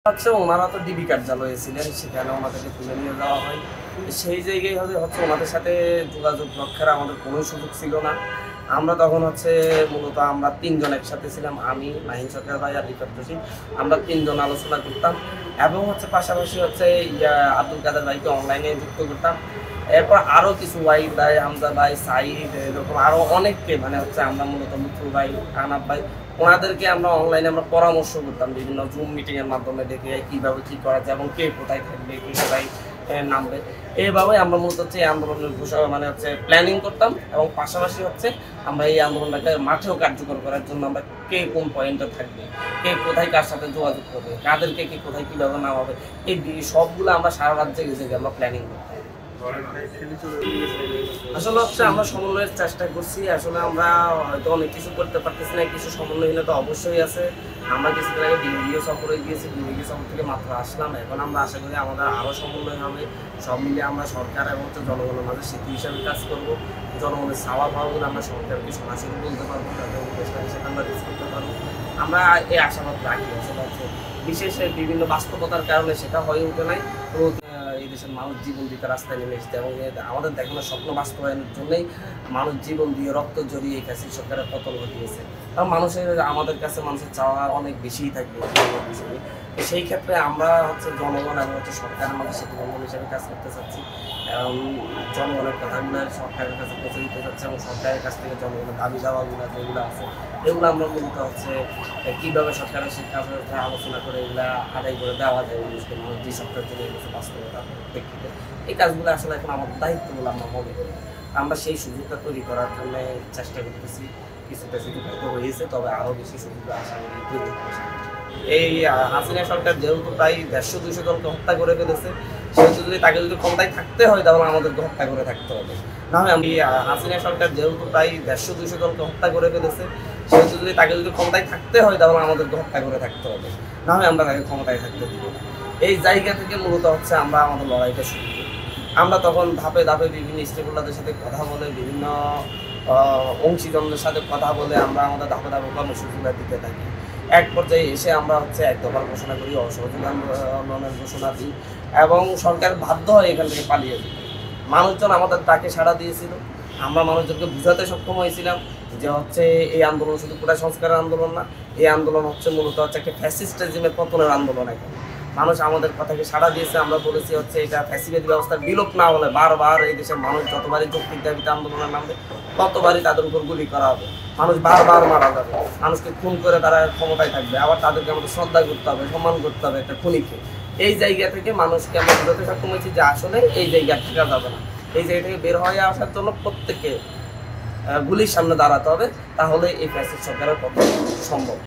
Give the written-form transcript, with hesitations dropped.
হচ্ছে ওনারা তো ডিবি কার্যালয়ে ছিলেন, সেখানে ওনাদেরকে তুলে নিয়ে যাওয়া হয়। সেই জায়গায় হচ্ছে ওনাদের সাথে যোগাযোগ রক্ষার আমাদের কোনো সুযোগ ছিল না। আমরা তখন মূলত আমরা ৩ জন একসাথে ছিলাম। আমি, মাহিন সরকার ভাই আর রিফাত রশিদ। আমরা ৩ জন আলোচনা করতাম এবং পাশাপাশি আব্দুল কাদের ভাইকে অনলাইনে যুক্ত করতাম। এরপর আরও কিছু ওয়াহিদ ভাই, হামজা ভাই, সাঈদ, এরকম আরও অনেককে আমরা মূলত লুৎফুল ভাই, আনাব ভাই, ওনাদেরকে আমরা অনলাইনে পরামর্শ করতাম বিভিন্ন জুম মিটিংয়ের মাধ্যমে, দেখে কীভাবে কী করা যায় এবং কে কোথায় থাকবে, কে কোথায় নামবে। এইভাবে আমরা মূলত এই আন্দোলনের প্ল্যানিং করতাম এবং পাশাপাশি আমরা এই আন্দোলনটাকে মাঠেও কার্যকর করার জন্য আমরা কে কোন পয়েন্টে থাকবে, কে কোথায় কার সাথে যোগাযোগ করবে, কাদেরকে কে কোথায় কীভাবে নামাবে, এই সবগুলো আমরা সারা রাজ্যে গেছে আমরা প্ল্যানিং করতাম। আমরা সমন্বয়ের চেষ্টা করছি। আমরা হয়তো অনেক কিছু করতে পারতেছি না, কিছু সমন্বয়হীনতা অবশ্যই আছে। আমরা কিছুদিন আগে বিভাগীয় সফরে গিয়েছি, বিভাগীয় সফর থেকে মাত্র আসলাম। এখন আমরা আশা করি আমাদের আরও সমন্বয় হবে। সব মিলিয়ে আমরা সরকার এবং জনগণের মাঝে সেতু হিসাবে কাজ করবো। জনগণের চাওয়া পাওয়াগুলো আমরা সরকারকে সরাসরি বলতে পারবো, তাদের উপদেষ্টার সাথে আমরা রিচ করতে পারবো। আমরা এই আশাবাদ রাখি। বিশেষ বিভিন্ন বাস্তবতার কারণে সেটা হয়ে ওঠে নাই। তো এই দেশের মানুষ জীবন দিতে রাস্তায় নেমে এসেছে এবং আমাদের দেখানো স্বপ্ন বাস্তবায়নের জন্যই মানুষ জীবন দিয়ে রক্ত জড়িয়ে এই কাছে সরকারের পতন ঘটিয়েছে। কারণ আমাদের কাছে মানুষের চাওয়া অনেক বেশিই থাকবে বিষয়ে। তো সেই ক্ষেত্রে আমরা জনগণ এবং সরকারের মধ্যে সেতু বন্ধন হিসেবে কাজ করতে চাচ্ছি এবং জনগণের কথাগুলো সরকারের কাছে পৌঁছে দিতে চাচ্ছি এবং সরকারের কাছ থেকে জনগণের দাবি দাওয়াগুলো যেগুলো আছে এগুলো আমরা মূলত কীভাবে সরকারের শিক্ষা আলোচনা করে এগুলো আদায় করে দেওয়া যায় মানুষকে, মানুষ যে সরকার চলে গেছে বাস্তবতা প্রেক্ষিতে। এই কাজগুলো এখন আমাদের দায়িত্ব বলে আমরা মনে করি। আমরা সেই সুযোগটা তৈরি করার জন্য চেষ্টা করতেছি। কিছুটা সুযোগ হয়েছে, তবে আরও বেশি সুযোগ আশা করি তৈরি করছে। এই হাসিনা সরকার যেহেতু প্রায় ১৫০-২০০ জনকে হত্যা করে ফেলেছে, সেহেতু তাকে যদি ক্ষমতায় থাকতে হয় তাহলে আমাদেরকে হত্যা করে থাকতে হবে। না হয় হাসিনা সরকার যেহেতু প্রায় ১৫০-২০০ জনকে হত্যা করে ফেলেছে, সেহেতু তাকে যদি ক্ষমতায় থাকতে হয় তাহলে আমাদেরকে হত্যা করে থাকতে হবে। না হয় আমরা তাকে ক্ষমতায় থাকতে দিব না। এই জায়গা থেকে মূলত আমরা আমাদের লড়াইটা শুরু করি। আমরা তখন ধাপে ধাপে বিভিন্ন স্টেকহোল্ডারদের সাথে কথা বলে, বিভিন্ন অংশীজনদের সাথে কথা বলে আমরা আমাদের ধাপে ধাপে কর্মসূচিগুলো দিতে থাকি। এক পর্যায়ে এসে আমরা এক দফার ঘোষণা করি, অসহযোগ আন্দোলনের ঘোষণা দিই এবং সরকার বাধ্য হয় এখান থেকে পালিয়ে যেতে। মানুষজন আমাদের ডাকে সাড়া দিয়েছিল। আমরা মানুষজনকে বুঝাতে সক্ষম হয়েছিলাম যে এই আন্দোলন শুধু কোটা সংস্কারের আন্দোলন না, এই আন্দোলন মূলত একটা ফ্যাসিস্ট রেজিমের পতনের আন্দোলন। এখন মানুষ আমাদের কথাকে সাড়া দিয়েছে। আমরা বলেছি এটা ফ্যাসিবাদী ব্যবস্থার বিলোপ না হলে বারবার এই দেশের মানুষ যতবারই যৌক্তিক দাবিতে আন্দোলনের নামবে ততবারই তাদের উপর গুলি করা হবে। মানুষ বারবার মারা যাবে, মানুষকে খুন করে তারা ক্ষমতায় থাকবে, আবার তাদেরকে আমাদের শ্রদ্ধা করতে হবে, সম্মান করতে হবে একটা খুনিকে। এই জায়গা থেকে মানুষকে আমরা বুঝাতে সক্ষম হয়েছি যে আসলে এই জায়গা থাকা যাবে না। এই জায়গা থেকে বের হয়ে আসার জন্য প্রত্যেককে গুলির সামনে দাঁড়াতে হবে, তাহলে এই ফ্যাসিস্ট সরকারের পতন সম্ভব।